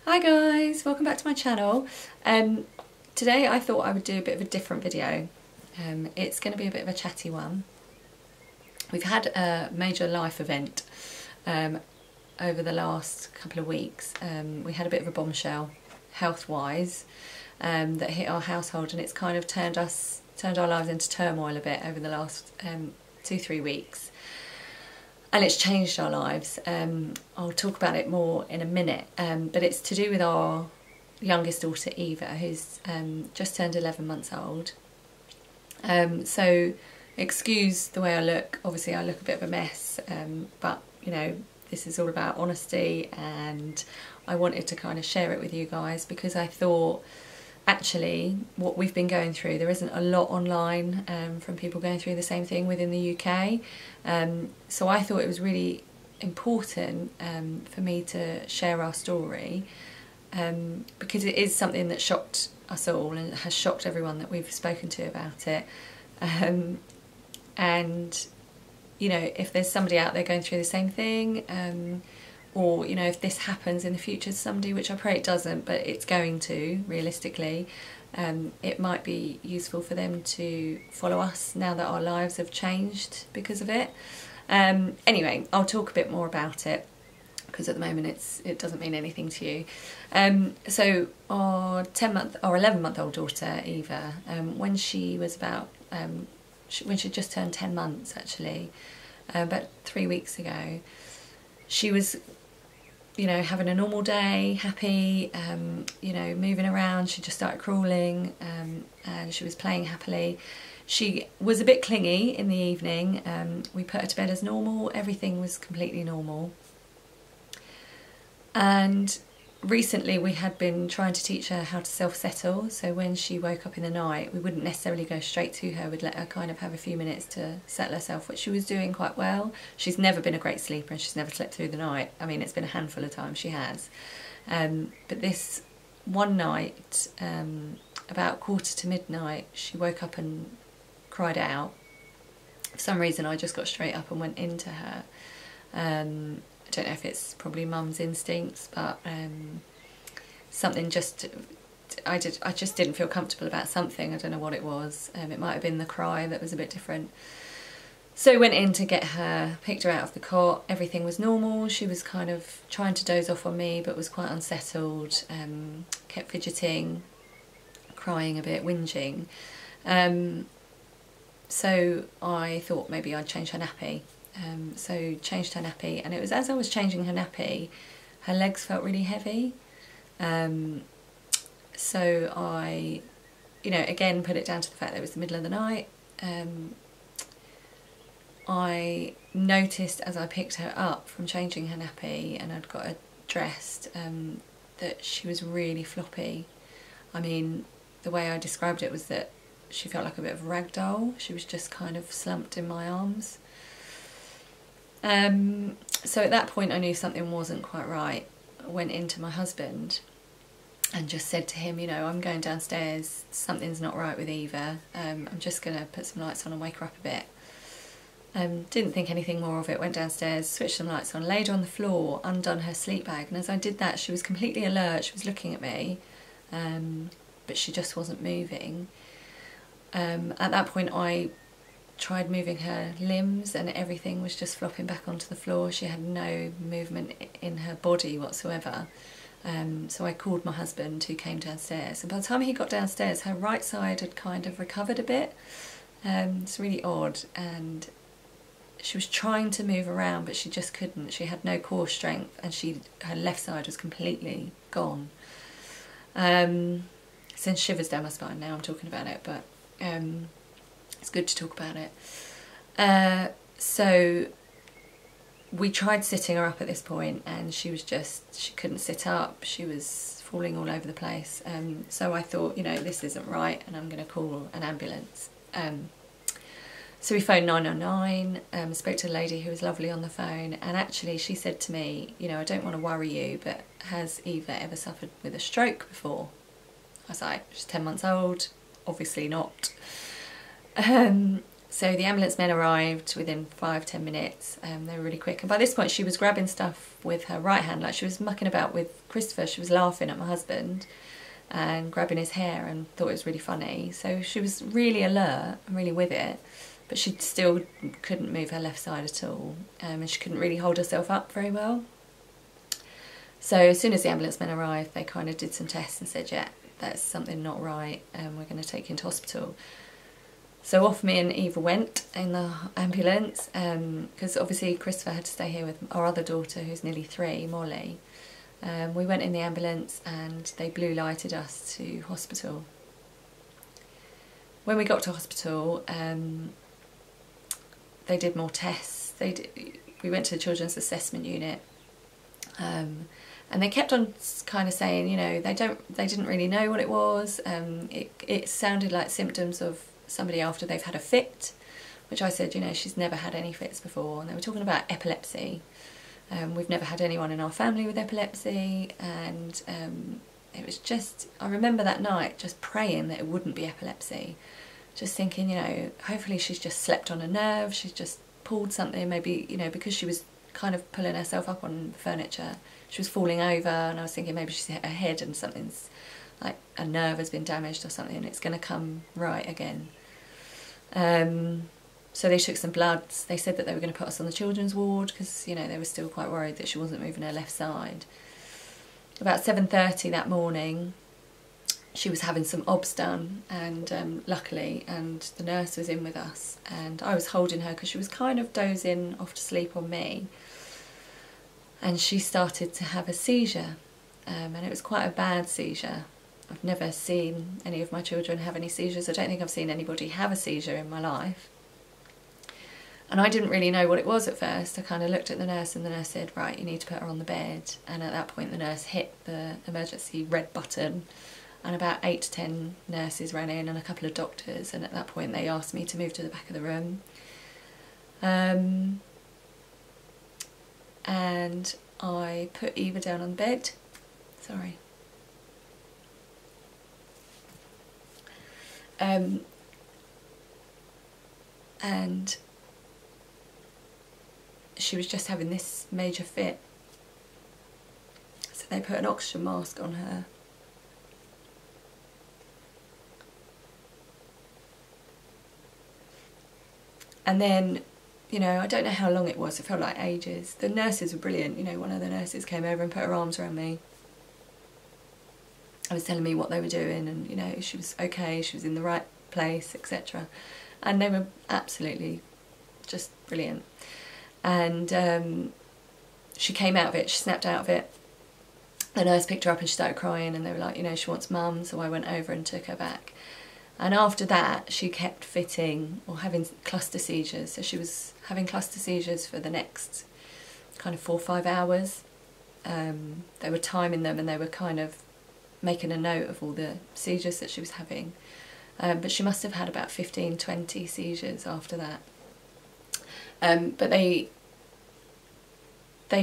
Hi guys, welcome back to my channel. Today I thought I would do a bit of a different video. It's going to be a bit of a chatty one. We've had a major life event over the last couple of weeks. We had a bit of a bombshell health-wise that hit our household, and it's kind of turned our lives into turmoil a bit over the last 2-3 weeks. And it's changed our lives. I'll talk about it more in a minute, but it's to do with our youngest daughter Eva, who's just turned 11 months old. So excuse the way I look. Obviously I look a bit of a mess, but you know, this is all about honesty, and I wanted to kind of share it with you guys because I thought actually what we've been going through, there isn't a lot online from people going through the same thing within the UK, so I thought it was really important for me to share our story, because it is something that shocked us all and has shocked everyone that we've spoken to about it, and you know, if there's somebody out there going through the same thing, or you know, if this happens in the future to somebody, which I pray it doesn't, but it's going to realistically, it might be useful for them to follow us now that our lives have changed because of it. Anyway, I'll talk a bit more about it because at the moment it doesn't mean anything to you. So our 11-month-old daughter Eva, when she was about when she just turned 10 months actually, about 3 weeks ago, she was, you know, having a normal day, happy, you know, moving around. She just started crawling, and she was playing happily. She was a bit clingy in the evening. We put her to bed as normal. Everything was completely normal. And recently we had been trying to teach her how to self-settle, so when she woke up in the night we wouldn't necessarily go straight to her, we'd let her kind of have a few minutes to settle herself, which she was doing quite well. She's never been a great sleeper and she's never slept through the night. I mean, it's been a handful of times she has, but this one night, about 1:45, she woke up and cried out. For some reason I just got straight up and went into her. I don't know if it's probably mum's instincts, but something just, I just didn't feel comfortable about something. I don't know what it was. It might have been the cry that was a bit different. So went in to get her, picked her out of the cot. Everything was normal. She was kind of trying to doze off on me, but was quite unsettled, kept fidgeting, crying a bit, whinging. So I thought maybe I'd change her nappy. So changed her nappy, and it was as I was changing her nappy, her legs felt really heavy. So I, you know, again put it down to the fact that it was the middle of the night. I noticed as I picked her up from changing her nappy and I'd got her dressed, that she was really floppy. I mean, the way I described it was that she felt like a bit of a rag doll. She was just kind of slumped in my arms. So at that point I knew something wasn't quite right. I went into my husband and just said to him, you know, I'm going downstairs, something's not right with Eva, I'm just going to put some lights on and wake her up a bit. Didn't think anything more of it, went downstairs, switched some lights on, laid her on the floor, undone her sleep bag, and as I did that she was completely alert, she was looking at me, but she just wasn't moving. At that point I tried moving her limbs and everything was just flopping back onto the floor. She had no movement in her body whatsoever. So I called my husband, who came downstairs, and by the time he got downstairs her right side had kind of recovered a bit. It's really odd, and she was trying to move around but she just couldn't. She had no core strength, and her left side was completely gone. Sends shivers down my spine now I'm talking about it, but it's good to talk about it. So we tried sitting her up at this point, and she couldn't sit up. She was falling all over the place. So I thought, you know, this isn't right, and I'm going to call an ambulance. So we phoned 999, spoke to a lady who was lovely on the phone, and actually she said to me, you know, I don't want to worry you, but has Eva ever suffered with a stroke before? I was like, she's 10 months old, obviously not. So the ambulance men arrived within 5–10 minutes. They were really quick, and by this point she was grabbing stuff with her right hand, like she was mucking about with Christopher. She was laughing at my husband and grabbing his hair and thought it was really funny. So she was really alert and really with it, but she still couldn't move her left side at all, and she couldn't really hold herself up very well. So as soon as the ambulance men arrived, they kind of did some tests and said, yeah, that's something not right, and we're going to take you into hospital. So off me and Eva went in the ambulance, because obviously Christopher had to stay here with our other daughter, who's nearly 3, Molly. We went in the ambulance and they blue lighted us to hospital. When we got to hospital, they did more tests. We went to the children's assessment unit, and they kept on kind of saying, you know, they didn't really know what it was. It sounded like symptoms of somebody after they've had a fit, which I said, you know, she's never had any fits before, and they were talking about epilepsy. We've never had anyone in our family with epilepsy, and it was just, I remember that night just praying that it wouldn't be epilepsy, just thinking, you know, hopefully she's just slept on a nerve, she's just pulled something, maybe, you know, because she was kind of pulling herself up on the furniture, she was falling over, and I was thinking maybe she's hit her head and something's, like a nerve has been damaged or something, and it's going to come right again. So they took some bloods. They said that they were going to put us on the children's ward because, you know, they were still quite worried that she wasn't moving her left side. About 7:30 that morning, she was having some obs done, and luckily, and the nurse was in with us, and I was holding her because she was kind of dozing off to sleep on me, and she started to have a seizure, and it was quite a bad seizure. I've never seen any of my children have any seizures. I don't think I've seen anybody have a seizure in my life. And I didn't really know what it was at first. I kind of looked at the nurse, and the nurse said, right, you need to put her on the bed. And at that point the nurse hit the emergency red button, and about 8 to 10 nurses ran in and a couple of doctors, and at that point they asked me to move to the back of the room. And I put Eva down on the bed. Sorry. And she was just having this major fit, so they put an oxygen mask on her. And then, you know, I don't know how long it was, it felt like ages. The nurses were brilliant, you know, one of the nurses came over and put her arms around me. I was telling me what they were doing, and, you know, she was okay, she was in the right place, etc. And they were absolutely just brilliant. And she came out of it, she snapped out of it. The nurse picked her up and she started crying, and they were like, you know, she wants mum, so I went over and took her back. And after that, she kept fitting or having cluster seizures. So she was having cluster seizures for the next kind of 4 or 5 hours. They were timing them, and they were kind of making a note of all the seizures that she was having. But she must have had about 15–20 seizures after that. But they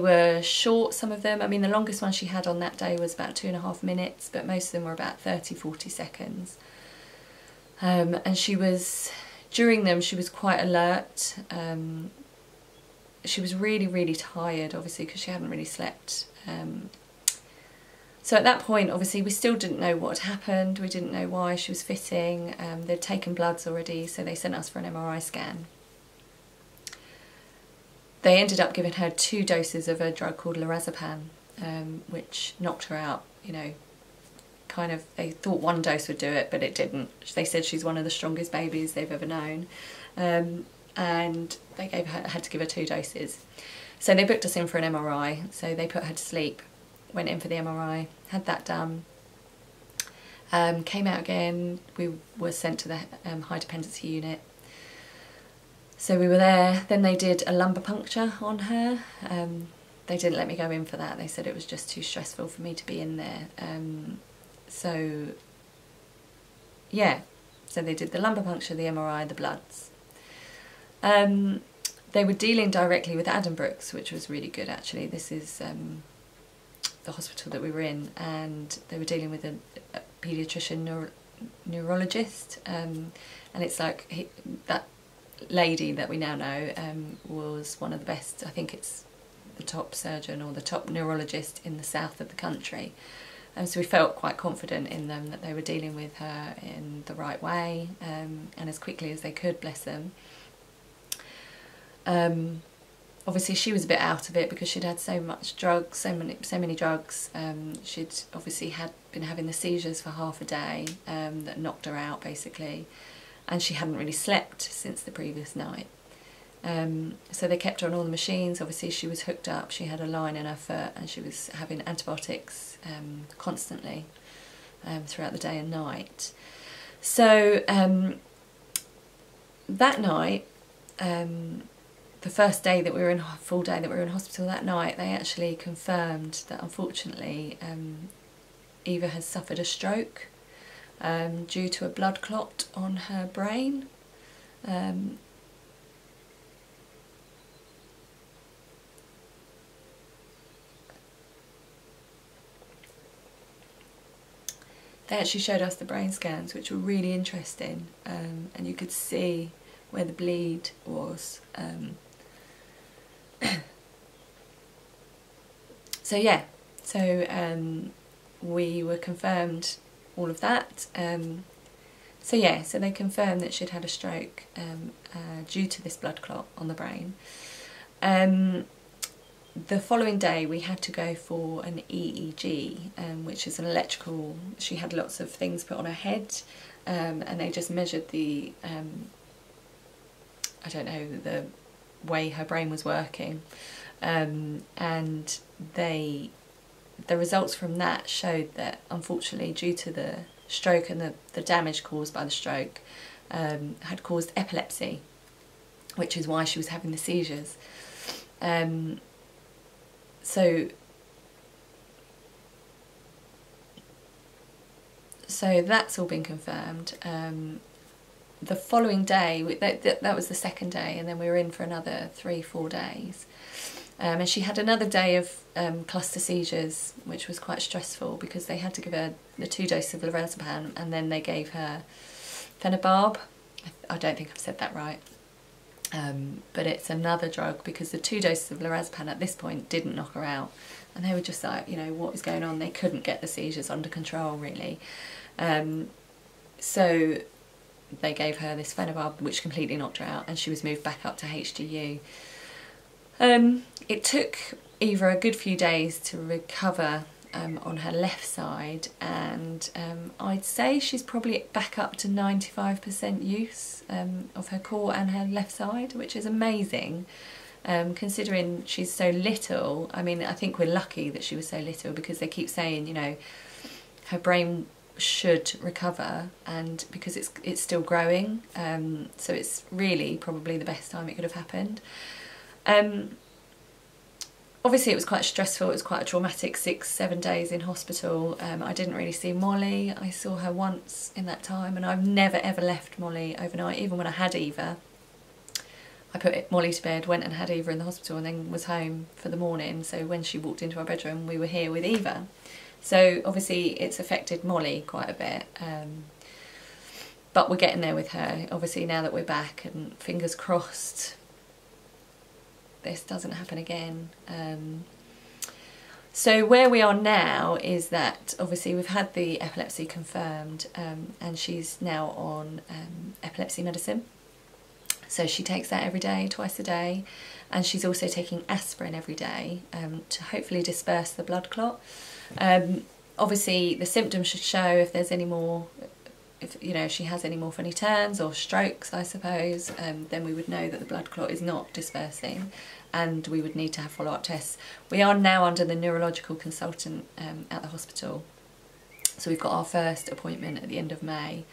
were short, some of them. I mean, the longest one she had on that day was about 2.5 minutes, but most of them were about 30–40 seconds. And she was, during them, she was quite alert. She was really, really tired, obviously, because she hadn't really slept. So at that point, obviously, we still didn't know what had happened. We didn't know why she was fitting. They'd taken bloods already, so they sent us for an MRI scan. They ended up giving her 2 doses of a drug called lorazepam, which knocked her out, you know, kind of, they thought 1 dose would do it, but it didn't. They said she's one of the strongest babies they've ever known. And they had to give her 2 doses. So they booked us in for an MRI, so they put her to sleep, went in for the MRI, had that done, came out again. We were sent to the high dependency unit. So we were there, then they did a lumbar puncture on her. They didn't let me go in for that, they said it was just too stressful for me to be in there. So yeah, so they did the lumbar puncture, the MRI, the bloods. They were dealing directly with Addenbrooke's, which was really good actually. This is the hospital that we were in, and they were dealing with a paediatrician neurologist, and it's like lady that we now know was one of the best, I think it's the top surgeon or the top neurologist in the south of the country. So we felt quite confident in them that they were dealing with her in the right way, and as quickly as they could, bless them. Obviously she was a bit out of it because she'd had so much drugs, so many drugs. She'd obviously been having the seizures for half a day that knocked her out basically, and she hadn't really slept since the previous night. So they kept her on all the machines. Obviously she was hooked up, she had a line in her foot, and she was having antibiotics constantly throughout the day and night. So that night, the first day that we were in, full day that we were in hospital, that night they actually confirmed that unfortunately Eva has suffered a stroke due to a blood clot on her brain. They actually showed us the brain scans, which were really interesting, and you could see where the bleed was. So yeah, we were confirmed all of that. So yeah, so they confirmed that she'd had a stroke due to this blood clot on the brain. The following day we had to go for an EEG, which is an electrical. She had lots of things put on her head, and they just measured the, I don't know, the way her brain was working, and the results from that showed that unfortunately, due to the stroke and the damage caused by the stroke, had caused epilepsy, which is why she was having the seizures. So that's all been confirmed. The following day, that was the second day, and then we were in for another 3-4 days. And she had another day of cluster seizures, which was quite stressful because they had to give her the 2 doses of lorazepam, and then they gave her phenobarb. I don't think I've said that right. But it's another drug because the 2 doses of lorazepam at this point didn't knock her out, and they were just like, you know, what is going on? They couldn't get the seizures under control really. So they gave her this phenobarb, which completely knocked her out, and she was moved back up to HDU. It took Eva a good few days to recover on her left side, and I'd say she's probably back up to 95% use of her core and her left side, which is amazing considering she's so little. I mean, I think we're lucky that she was so little because they keep saying, you know, her brain should recover, and because it's still growing, so it's really probably the best time it could have happened. Obviously it was quite stressful, it was quite a traumatic 6-7 days in hospital. I didn't really see Molly. I saw her once in that time, and I've never ever left Molly overnight. Even when I had Eva, I put Molly to bed, went and had Eva in the hospital, and then was home for the morning. So when she walked into our bedroom, we were here with Eva. So obviously it's affected Molly quite a bit, but we're getting there with her, obviously, now that we're back, and fingers crossed this doesn't happen again. So where we are now is that obviously we've had the epilepsy confirmed, and she's now on epilepsy medicine. So she takes that every day, twice a day, and she's also taking aspirin every day to hopefully disperse the blood clot. Obviously the symptoms should show if there's any more, if you know, if she has any more funny turns or strokes, I suppose, then we would know that the blood clot is not dispersing, and we would need to have follow-up tests. We are now under the neurological consultant at the hospital, so we've got our first appointment at the end of May.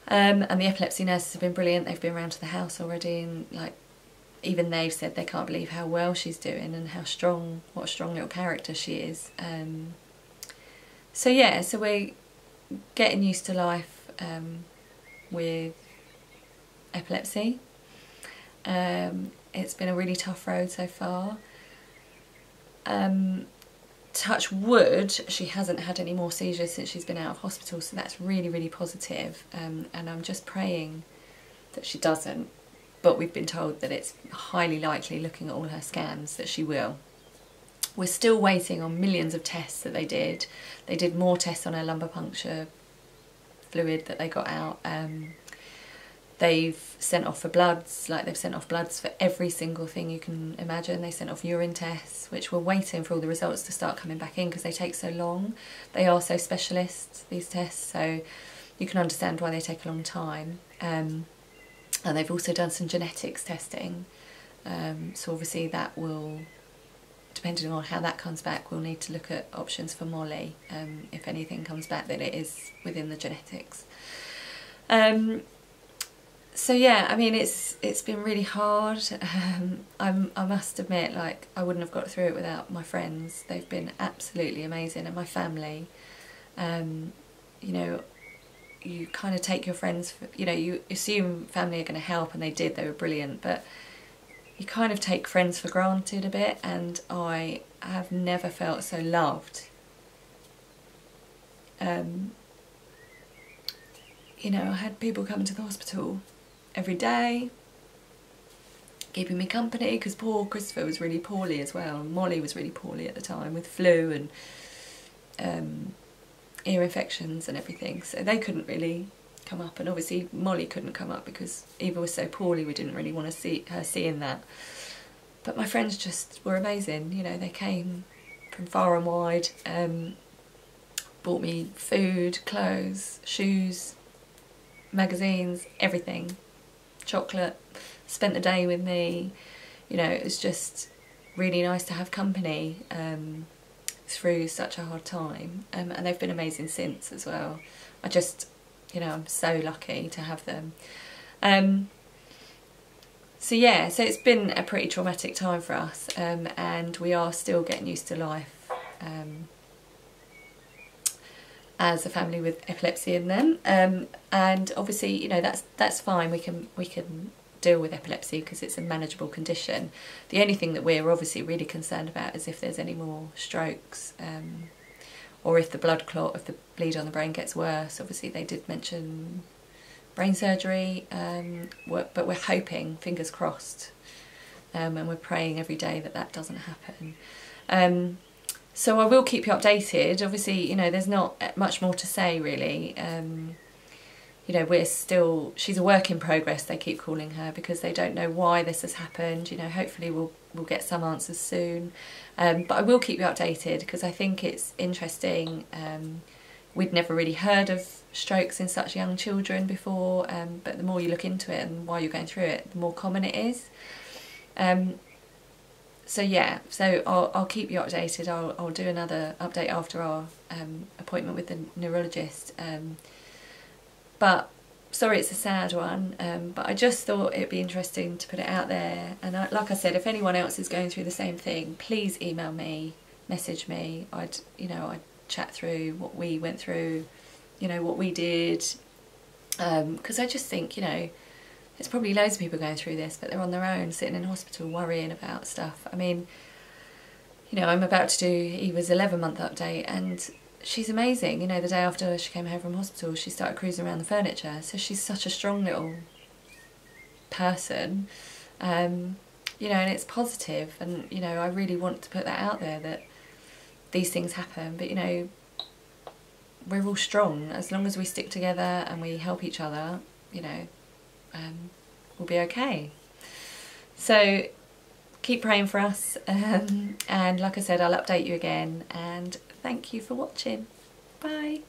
And the epilepsy nurses have been brilliant. They've been around to the house already, and like, even they've said they can't believe how well she's doing and how strong, what a strong little character she is. So yeah, so we're getting used to life with epilepsy. It's been a really tough road so far. Touch wood, she hasn't had any more seizures since she's been out of hospital, so that's really, really positive. And I'm just praying that she doesn't, but we've been told that it's highly likely, looking at all her scans, that she will. We're still waiting on millions of tests that they did. They did more tests on her lumbar puncture fluid that they got out. They've sent off for bloods, like they've sent off bloods for every single thing you can imagine. They sent off urine tests, which we're waiting for all the results to start coming back in because they take so long. They are so specialist, these tests, so you can understand why they take a long time. And they've also done some genetics testing. So obviously that will, depending on how that comes back, we'll need to look at options for Molly. If anything comes back that it is within the genetics. So yeah, I mean, it's been really hard. I must admit, like, I wouldn't have got through it without my friends. They've been absolutely amazing, and my family. You know, you kind of take your friends, you know, you assume family are going to help, and they did, they were brilliant, but you kind of take friends for granted a bit, and I have never felt so loved. You know, I had people coming to the hospital every day, keeping me company, because poor Christopher was really poorly as well, and Molly was really poorly at the time with flu and ear infections and everything, so they couldn't really come up, and obviously Molly couldn't come up because Eva was so poorly, we didn't really want to see her seeing that. But my friends just were amazing, you know, they came from far and wide, bought me food, clothes, shoes, magazines, everything, chocolate, spent the day with me. You know, it was just really nice to have company through such a hard time, and they've been amazing since as well. I just, you know, I'm so lucky to have them. So yeah, so it's been a pretty traumatic time for us, and we are still getting used to life as a family with epilepsy in them, and obviously, you know, that's fine. We can deal with epilepsy because it's a manageable condition. The only thing that we're obviously really concerned about is if there's any more strokes, or if the blood clot, if the bleed on the brain gets worse. Obviously they did mention brain surgery, but we're hoping, fingers crossed, and we're praying every day that that doesn't happen. So I will keep you updated. Obviously, you know, there's not much more to say really. You know, she's a work in progress, they keep calling her, because they don't know why this has happened. You know, hopefully we'll get some answers soon. But I will keep you updated because I think it's interesting. We'd never really heard of strokes in such young children before, but the more you look into it and why you're going through it, the more common it is. So yeah, so I'll keep you updated. I'll do another update after our appointment with the neurologist. But sorry, it's a sad one, but I just thought it'd be interesting to put it out there. And like I said, if anyone else is going through the same thing, please email me, message me. I'd chat through what we went through, you know, what we did, because I just think, you know, there's probably loads of people going through this, but they're on their own, sitting in hospital worrying about stuff. I mean, you know, I'm about to do Eva's 11-month update, and she's amazing. You know, the day after she came home from hospital, she started cruising around the furniture, so she's such a strong little person, you know, and it's positive, and, you know, I really want to put that out there, that these things happen, but, you know, we're all strong. As long as we stick together and we help each other, you know, we'll be okay. So keep praying for us, and like I said, I'll update you again, and thank you for watching. Bye.